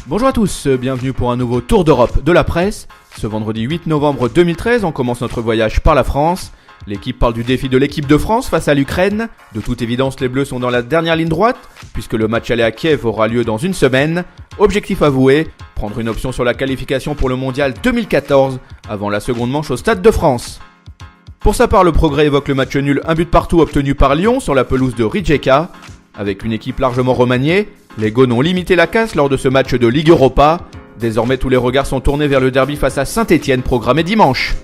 Bonjour à tous, bienvenue pour un nouveau tour d'Europe de la presse. Ce vendredi 8 novembre 2013, on commence notre voyage par la France. L'équipe parle du défi de l'équipe de France face à l'Ukraine. De toute évidence, les Bleus sont dans la dernière ligne droite, puisque le match aller à Kiev aura lieu dans une semaine. Objectif avoué, prendre une option sur la qualification pour le Mondial 2014, avant la seconde manche au Stade de France. Pour sa part, le Progrès évoque le match nul 1 but partout obtenu par Lyon sur la pelouse de Rijeka. Avec une équipe largement remaniée, les Gaunes ont limité la casse lors de ce match de Ligue Europa. Désormais, tous les regards sont tournés vers le derby face à Saint-Etienne programmé dimanche.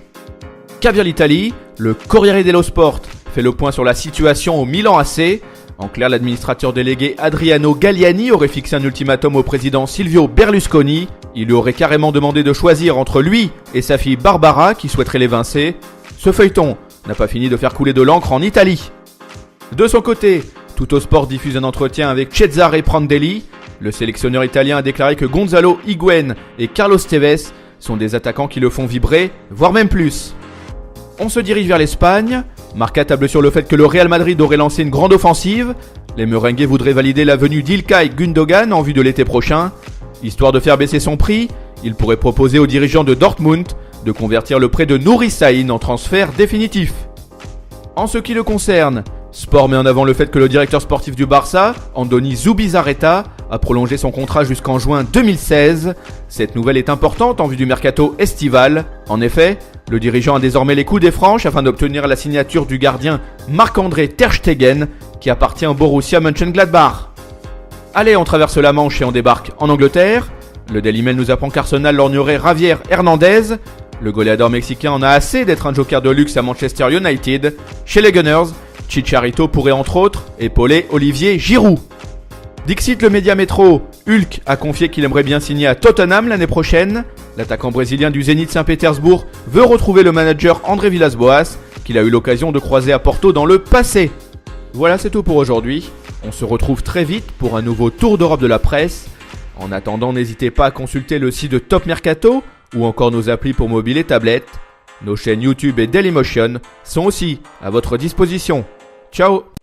Caviar l'Italie, le Corriere dello Sport fait le point sur la situation au Milan AC. En clair, l'administrateur délégué Adriano Galliani aurait fixé un ultimatum au président Silvio Berlusconi. Il lui aurait carrément demandé de choisir entre lui et sa fille Barbara qui souhaiterait l'évincer. Ce feuilleton n'a pas fini de faire couler de l'encre en Italie. De son côté, Tuttosport diffuse un entretien avec Cesare Prandelli. Le sélectionneur italien a déclaré que Gonzalo Higuaín et Carlos Tevez sont des attaquants qui le font vibrer, voire même plus. On se dirige vers l'Espagne. Marca table sur le fait que le Real Madrid aurait lancé une grande offensive. Les merengues voudraient valider la venue d'Ilkay Gundogan en vue de l'été prochain. Histoire de faire baisser son prix, il pourrait proposer aux dirigeants de Dortmund de convertir le prêt de Nouri Sahin en transfert définitif. En ce qui le concerne, Sport met en avant le fait que le directeur sportif du Barça, Andoni Zubizarreta, a prolongé son contrat jusqu'en juin 2016. Cette nouvelle est importante en vue du mercato estival. En effet, le dirigeant a désormais les coups des franches afin d'obtenir la signature du gardien Marc-André Ter Stegen, qui appartient au Borussia Mönchengladbach. Allez, on traverse la Manche et on débarque en Angleterre. Le Daily Mail nous apprend qu'Arsenal lorgnerait Javier Hernandez. Le goleador mexicain en a assez d'être un joker de luxe à Manchester United. Chez les Gunners, Chicharito pourrait entre autres épauler Olivier Giroud. Dixit le média métro, Hulk a confié qu'il aimerait bien signer à Tottenham l'année prochaine. L'attaquant brésilien du Zénith Saint-Pétersbourg veut retrouver le manager André Villas-Boas, qu'il a eu l'occasion de croiser à Porto dans le passé. Voilà, c'est tout pour aujourd'hui. On se retrouve très vite pour un nouveau tour d'Europe de la presse. En attendant, n'hésitez pas à consulter le site de Top Mercato ou encore nos applis pour mobile et tablette. Nos chaînes YouTube et Dailymotion sont aussi à votre disposition. Ciao!